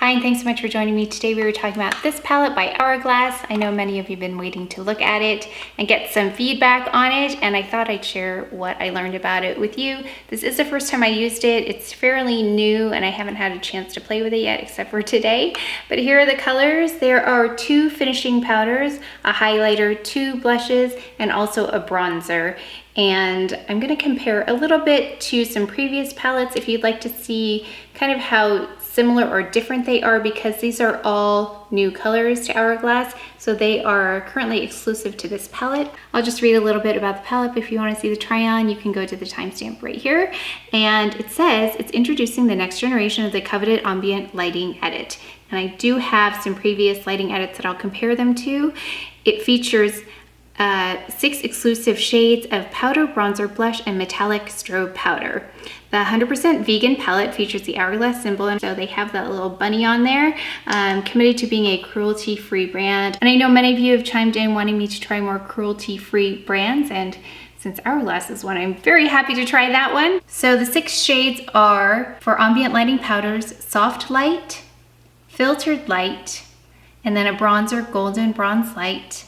Hi, and thanks so much for joining me. Today we were talking about this palette by Hourglass. I know many of you have been waiting to look at it and get some feedback on it, and I thought I'd share what I learned about it with you. This is the first time I used it. It's fairly new and I haven't had a chance to play with it yet except for today. But here are the colors. There are 2 finishing powders, a highlighter, 2 blushes, and also a bronzer. And I'm going to compare a little bit to some previous palettes if you'd like to see kind of how similar or different they are, because these are all new colors to Hourglass, so they are currently exclusive to this palette. I'll just read a little bit about the palette, but if you want to see the try on, you can go to the timestamp right here. And it says it's introducing the next generation of the coveted ambient lighting edit. And I do have some previous lighting edits that I'll compare them to. It features 6 exclusive shades of powder, bronzer, blush, and metallic strobe powder. The 100% vegan palette features the Hourglass symbol, and so they have that little bunny on there, committed to being a cruelty-free brand. And I know many of you have chimed in wanting me to try more cruelty-free brands, and since Hourglass is one, I'm very happy to try that one. So the 6 shades are, for ambient lighting powders, Soft Light, Filtered Light, and then a bronzer, Golden Bronze Light,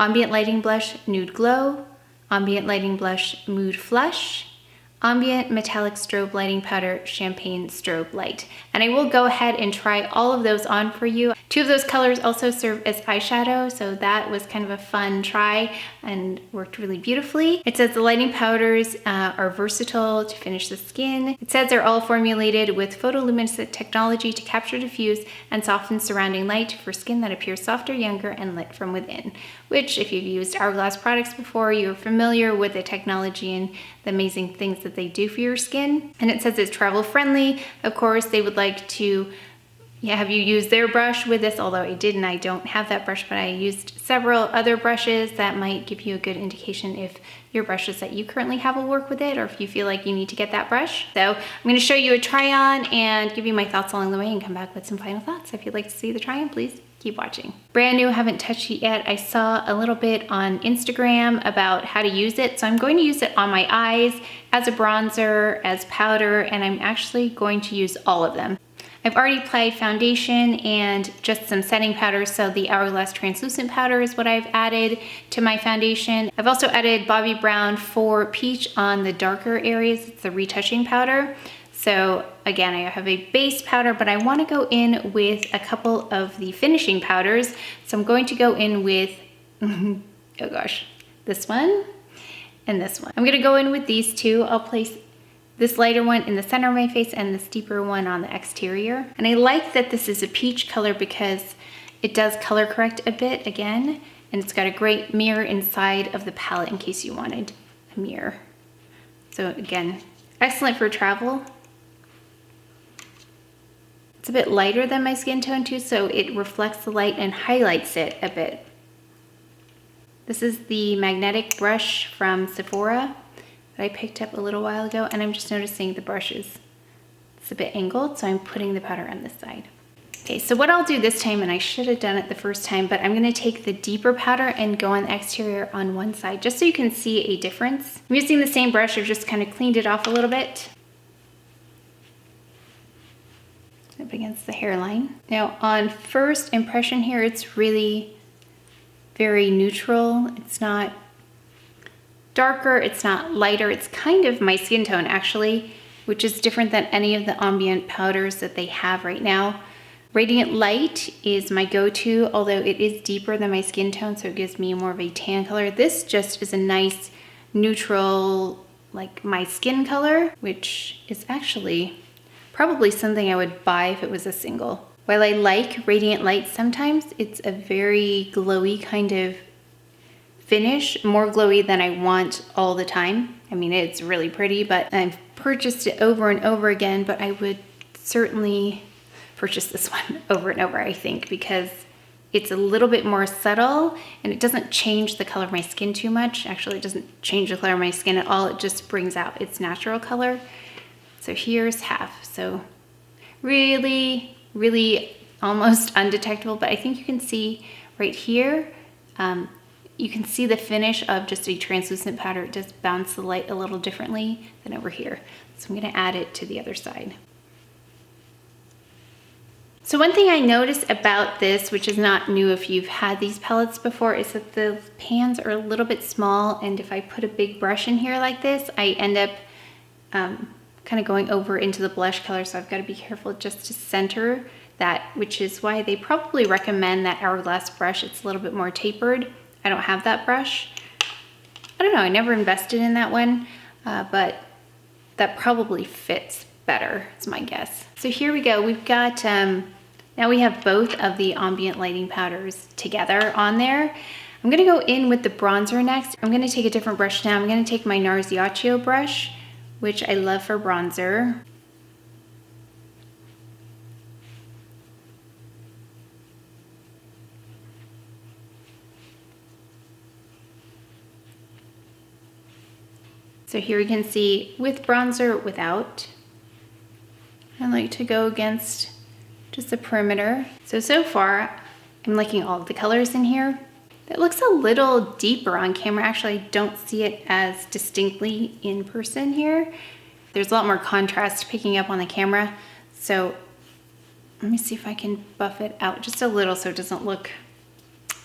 Ambient Lighting Blush, Nude Glow, Ambient Lighting Blush, Mood Flush, Ambient Metallic Strobe Lighting Powder, Champagne Strobe Light. And I will go ahead and try all of those on for you. 2 of those colors also serve as eyeshadow, so that was kind of a fun try and worked really beautifully. It says the lighting powders are versatile to finish the skin. It says they're all formulated with photoluminescent technology to capture, diffuse, and soften surrounding light for skin that appears softer, younger, and lit from within. Which, if you've used Hourglass products before, you're familiar with the technology and the amazing things that they do for your skin. And it says it's travel friendly. Of course, they would like to have you use their brush with this, although I don't have that brush, but I used several other brushes that might give you a good indication if your brushes that you currently have will work with it, or if you feel like you need to get that brush. So I'm going to show you a try on and give you my thoughts along the way and come back with some final thoughts. If you'd like to see the try on, please keep watching. Brand new, haven't touched it yet. I saw a little bit on Instagram about how to use it. So I'm going to use it on my eyes, as a bronzer, as powder, and I'm actually going to use all of them. I've already applied foundation and just some setting powder, so the Hourglass translucent powder is what I've added to my foundation. I've also added Bobbi Brown for Peach on the darker areas. It's the retouching powder. So again, I have a base powder, but I want to go in with a couple of the finishing powders. So I'm going to go in with, oh gosh, this one and this one. I'm going to go in with these 2. I'll place this lighter one in the center of my face and this deeper one on the exterior. And I like that this is a peach color because it does color correct a bit again, and it's got a great mirror inside of the palette in case you wanted a mirror. So again, excellent for travel. It's a bit lighter than my skin tone too, so it reflects the light and highlights it a bit. This is the magnetic brush from Sephora that I picked up a little while ago, and I'm just noticing the brushes. It's a bit angled, so I'm putting the powder on this side. Okay, so what I'll do this time, and I should have done it the first time, but I'm gonna take the deeper powder and go on the exterior on one side, just so you can see a difference. I'm using the same brush, I've just kind of cleaned it off a little bit. Up against the hairline. Now on first impression here, it's really very neutral. It's not darker, it's not lighter, it's kind of my skin tone actually, which is different than any of the ambient powders that they have right now. Radiant Light is my go-to, although it is deeper than my skin tone, so it gives me more of a tan color. This just is a nice neutral, like my skin color, which is actually probably something I would buy if it was a single. While I like Radiant Light sometimes, it's a very glowy kind of finish, more glowy than I want all the time. I mean, it's really pretty, but I've purchased it over and over again, but I would certainly purchase this one over and over, I think, because it's a little bit more subtle and it doesn't change the color of my skin too much. Actually, it doesn't change the color of my skin at all. It just brings out its natural color. So here's half. So really, really almost undetectable, but I think you can see right here, you can see the finish of just a translucent powder. It does bounce the light a little differently than over here. So I'm gonna add it to the other side. So one thing I noticed about this, which is not new if you've had these palettes before, is that the pans are a little bit small, and if I put a big brush in here like this, I end up kind of going over into the blush color, so I've got to be careful just to center that, which is why they probably recommend that Hourglass brush. It's a little bit more tapered. I don't have that brush. I don't know, I never invested in that one, but that probably fits better, it's my guess. So here we go, we've got, now we have both of the ambient lighting powders together on there. I'm gonna go in with the bronzer next. I'm gonna take a different brush now. I'm gonna take my NARS Giorgio brush, which I love for bronzer. So here you can see with bronzer, without. I like to go against just the perimeter. So far, I'm liking all of the colors in here. It looks a little deeper on camera. Actually, I don't see it as distinctly in person here. There's a lot more contrast picking up on the camera. So let me see if I can buff it out just a little so it doesn't look,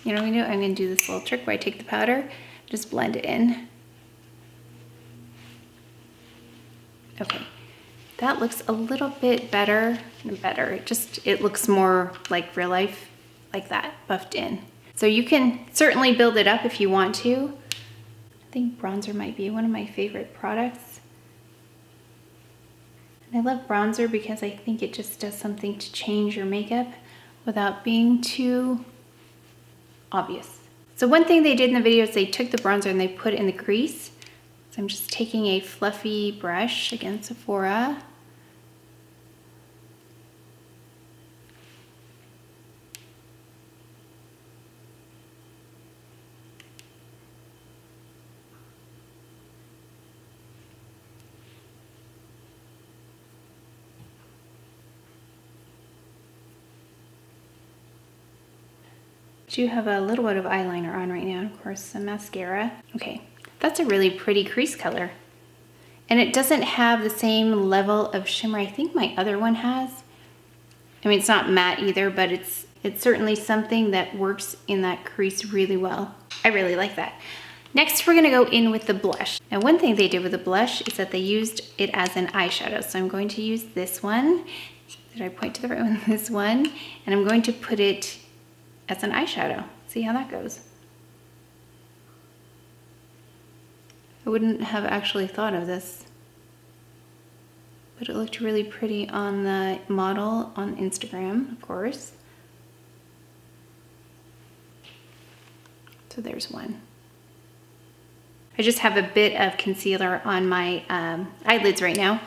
you know what I'm gonna do? I'm gonna do this little trick where I take the powder, just blend it in. Okay. That looks a little bit better. It looks more like real life, like that, buffed in. So you can certainly build it up if you want to. I think bronzer might be one of my favorite products. And I love bronzer because I think it just does something to change your makeup without being too obvious. So one thing they did in the video is they took the bronzer and they put it in the crease. So I'm just taking a fluffy brush, again, Sephora. I do have a little bit of eyeliner on right now, and of course some mascara. Okay, that's a really pretty crease color. And it doesn't have the same level of shimmer I think my other one has. I mean, it's not matte either, but it's certainly something that works in that crease really well. I really like that. Next, we're gonna go in with the blush. And one thing they did with the blush is that they used it as an eyeshadow. So I'm going to use this one. Did I point to the right one? This one. And I'm going to put it as an eyeshadow. See how that goes. I wouldn't have actually thought of this, but it looked really pretty on the model on Instagram, of course. So there's one. I just have a bit of concealer on my eyelids right now.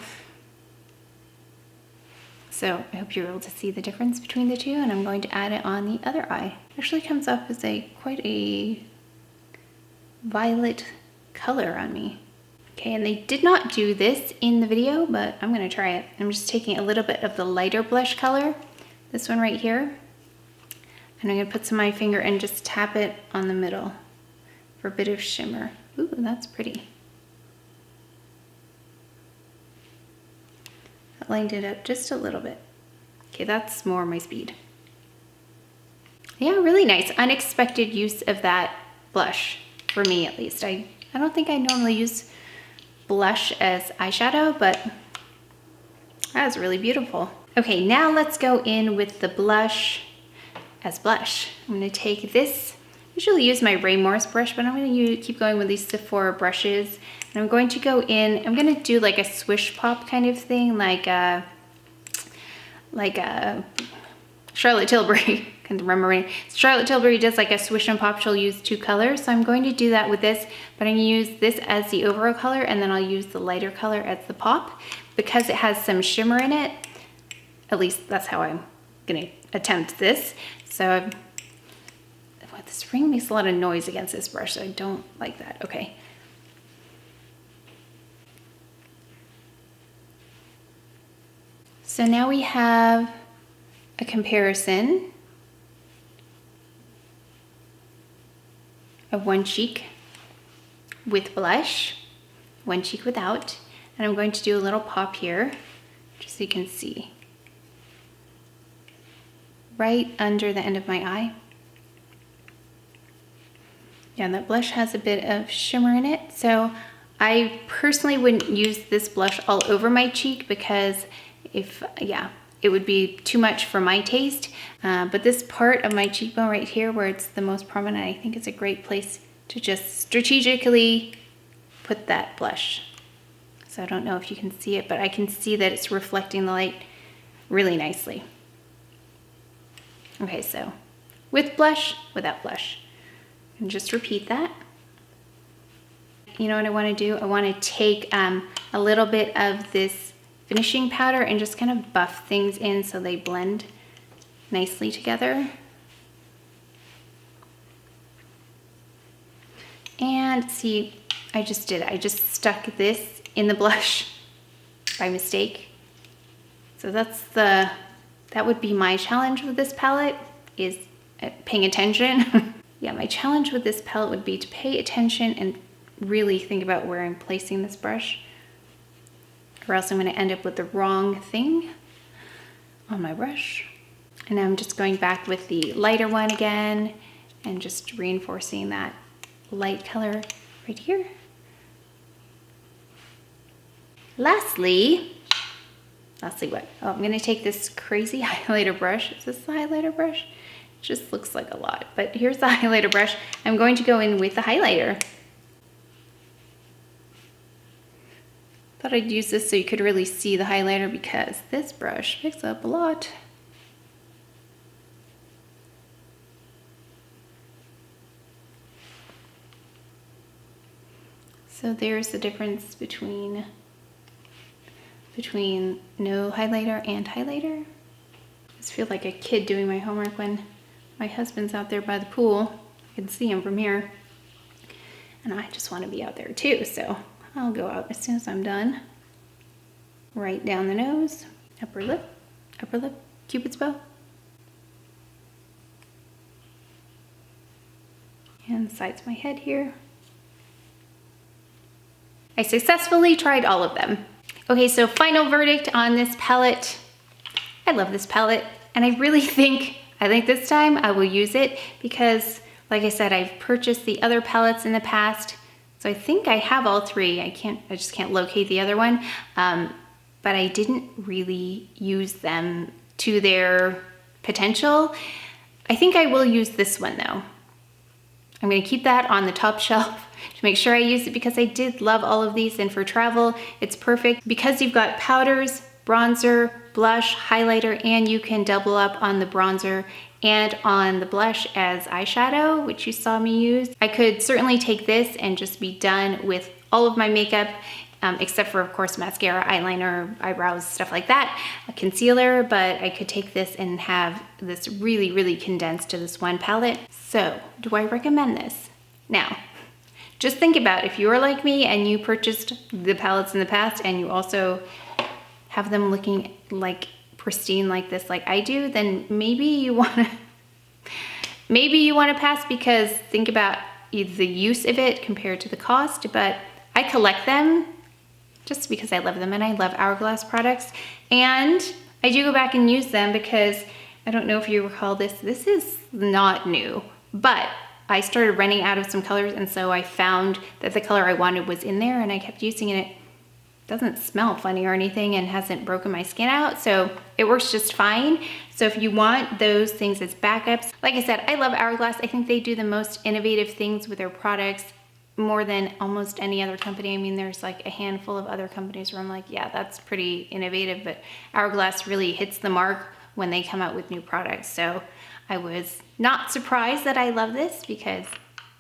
So I hope you're able to see the difference between the two, and I'm going to add it on the other eye. It actually comes up as quite a violet color on me. Okay, and they did not do this in the video, but I'm gonna try it. I'm just taking a little bit of the lighter blush color, this one right here, and I'm gonna put some of my finger and just tap it on the middle for a bit of shimmer. Ooh, that's pretty. That lined it up just a little bit. Okay, that's more my speed. Yeah, really nice. Unexpected use of that blush, for me at least. I don't think I normally use blush as eyeshadow, but that's really beautiful. Okay, now let's go in with the blush as blush. I'm gonna take this, I usually use my Ray Morris brush, but I'm gonna keep going with these Sephora brushes. And I'm going to go in, I'm gonna do like a swish pop kind of thing, like a Charlotte Tilbury. Can't remember when Charlotte Tilbury does like a swish and pop, she'll use two colors. So I'm going to do that with this, but I'm gonna use this as the overall color, and then I'll use the lighter color as the pop because it has some shimmer in it. At least that's how I'm gonna attempt this. So this ring makes a lot of noise against this brush, so I don't like that. Okay. So now we have a comparison of one cheek with blush, one cheek without, and I'm going to do a little pop here just so you can see. right under the end of my eye. Yeah, that blush has a bit of shimmer in it. So I personally wouldn't use this blush all over my cheek because it would be too much for my taste. But this part of my cheekbone right here where it's the most prominent, I think it's a great place to just strategically put that blush. So I don't know if you can see it, but I can see that it's reflecting the light really nicely. Okay, so with blush, without blush. And just repeat that. You know what I want to do? I want to take a little bit of this finishing powder and just kind of buff things in so they blend nicely together. And see, I just did it. I just stuck this in the blush by mistake. So that would be my challenge with this palette, is paying attention. Yeah, my challenge with this palette would be to pay attention and really think about where I'm placing this brush, or else I'm going to end up with the wrong thing on my brush. And I'm just going back with the lighter one again and just reinforcing that light color right here. Lastly what? Oh, I'm going to take this crazy highlighter brush. Is this the highlighter brush? It just looks like a lot, but here's the highlighter brush. I'm going to go in with the highlighter. Thought I'd use this so you could really see the highlighter because this brush picks up a lot. So there's the difference between no highlighter and highlighter. I just feel like a kid doing my homework when my husband's out there by the pool. I can see him from here. And I just want to be out there too, so I'll go out as soon as I'm done. Right down the nose, upper lip, Cupid's bow. And the sides of my head here. I successfully tried all of them. Okay, so final verdict on this palette. I love this palette, and I really think this time I will use it because, like I said, I've purchased the other palettes in the past. So I think I have all three. I just can't locate the other one. But I didn't really use them to their potential. I think I will use this one though. I'm gonna keep that on the top shelf to make sure I use it because I did love all of these, and for travel, it's perfect because you've got powders, bronzer, blush, highlighter, and you can double up on the bronzer and on the blush as eyeshadow, which you saw me use. I could certainly take this and just be done with all of my makeup, except for, of course, mascara, eyeliner, eyebrows, stuff like that, a concealer, but I could take this and have this really, really condensed to this one palette. So, do I recommend this? Now, just think about if you are like me and you purchased the palettes in the past and you also have them looking like pristine like this like I do, then maybe you want to pass, because think about the use of it compared to the cost. But I collect them just because I love them, and I love Hourglass products, and I do go back and use them because I don't know if you recall this is not new, but I started running out of some colors, and so I found that the color I wanted was in there, and I kept using it. Doesn't smell funny or anything and hasn't broken my skin out, so it works just fine. So if you want those things as backups, like I said, I love Hourglass. I think they do the most innovative things with their products, more than almost any other company. I mean, there's like a handful of other companies where I'm like, yeah, that's pretty innovative, but Hourglass really hits the mark when they come out with new products. So I was not surprised that I love this because,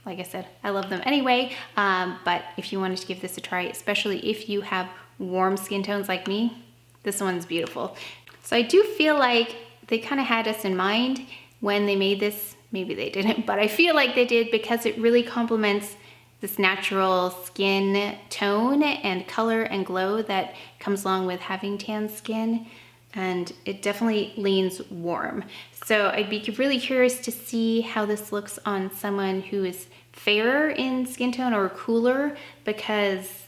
like I said, I love them anyway. But if you wanted to give this a try, especially if you have warm skin tones like me, this one's beautiful. So I do feel like they kind of had us in mind when they made this. Maybe they didn't, but I feel like they did because it really complements this natural skin tone and color and glow that comes along with having tan skin. And it definitely leans warm. So I'd be really curious to see how this looks on someone who is fairer in skin tone or cooler, because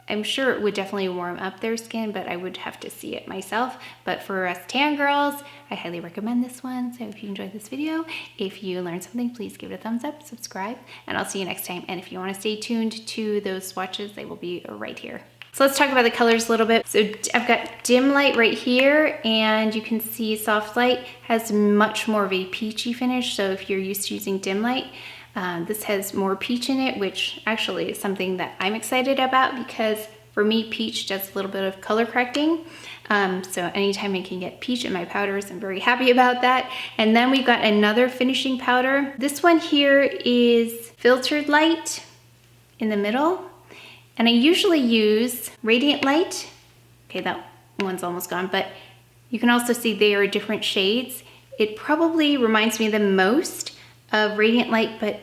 I'm sure it would definitely warm up their skin, but I would have to see it myself. But for us tan girls, I highly recommend this one. So if you enjoyed this video, if you learned something, please give it a thumbs up, subscribe, and I'll see you next time. And if you want to stay tuned to those swatches, they will be right here. So let's talk about the colors a little bit. So I've got dim light right here, and you can see soft light has much more of a peachy finish. So if you're used to using dim light, this has more peach in it, which actually is something that I'm excited about because for me, peach does a little bit of color correcting. So anytime I can get peach in my powders, I'm very happy about that. And then we've got another finishing powder. This one here is filtered light in the middle. And I usually use radiant light. Okay, that one's almost gone, but you can also see they are different shades. It probably reminds me the most of radiant light, but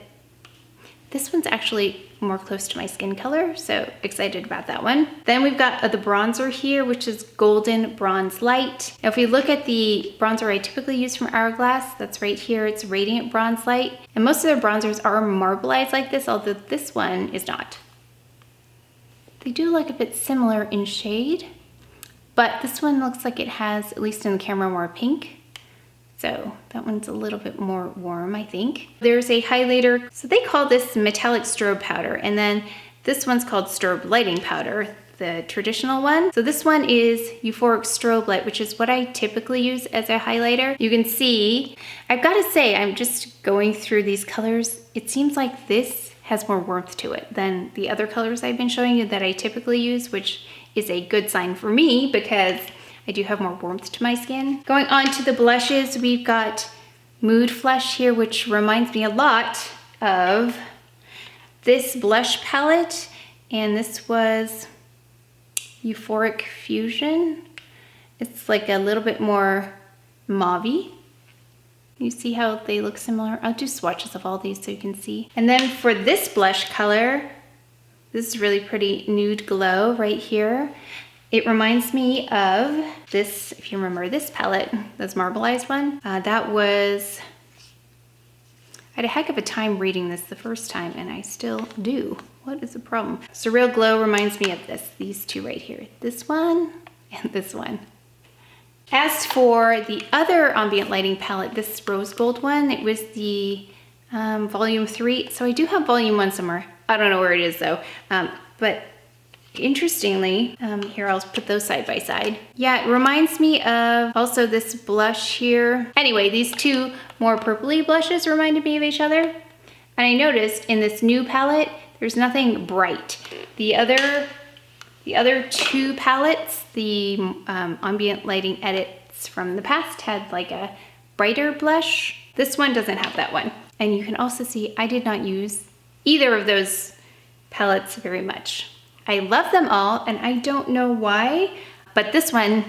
this one's actually more close to my skin color, so excited about that one. Then we've got the bronzer here, which is Golden Bronze Light. Now if we look at the bronzer I typically use from Hourglass, that's right here, it's Radiant Bronze Light. And most of their bronzers are marbleized like this, although this one is not. They do look a bit similar in shade, but this one looks like it has, at least in the camera, more pink. So that one's a little bit more warm, I think. There's a highlighter. So they call this metallic strobe powder. And then this one's called strobe lighting powder, the traditional one. So this one is Euphoric Strobe Light, which is what I typically use as a highlighter. You can see, I've got to say, I'm just going through these colors. It seems like this has more warmth to it than the other colors I've been showing you that I typically use, which is a good sign for me because I do have more warmth to my skin. Going on to the blushes, we've got Mood Flush here, which reminds me a lot of this blush palette. And this was Euphoric Fusion. It's like a little bit more mauve-y. You see how they look similar? I'll do swatches of all these so you can see. And then for this blush color, this is really pretty nude glow right here. It reminds me of this, if you remember this palette, this marbleized one. That was, I had a heck of a time reading this the first time and I still do. What is the problem? Surreal Glow reminds me of these two right here. This one and this one. As for the other ambient lighting palette, this rose gold one, it was the volume 3. So I do have volume 1 somewhere. I don't know where it is though, but interestingly, here I'll put those side by side. Yeah, it reminds me of also this blush here. Anyway, these two more purpley blushes reminded me of each other. And I noticed in this new palette, there's nothing bright. The other two palettes, the ambient lighting edits from the past had like a brighter blush. This one doesn't have that one. And you can also see I did not use either of those palettes very much. I love them all and I don't know why, but this one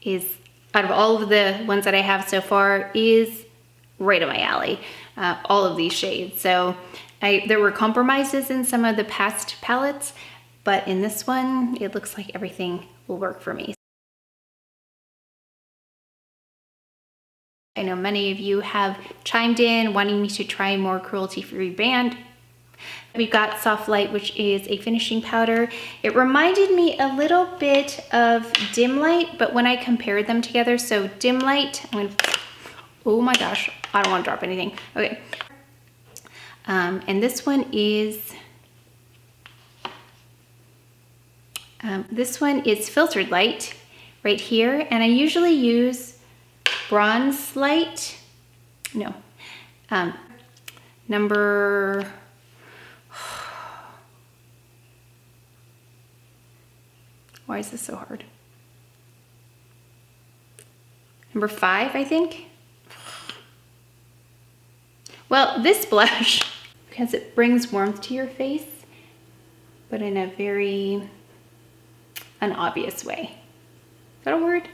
is, out of all of the ones that I have so far, is right up my alley, all of these shades. So there were compromises in some of the past palettes, but in this one, it looks like everything will work for me. I know many of you have chimed in wanting me to try more cruelty-free brand. We've got Soft Light, which is a finishing powder. It reminded me a little bit of Dim Light, but when I compared them together, so Dim Light, oh my gosh, I don't want to drop anything. Okay. And this one is Filtered Light right here. And I usually use Bronze Light. No. Number... Why is this so hard? Number 5, I think. Well, this blush, because it brings warmth to your face, but in a very unobvious way. Is that a word?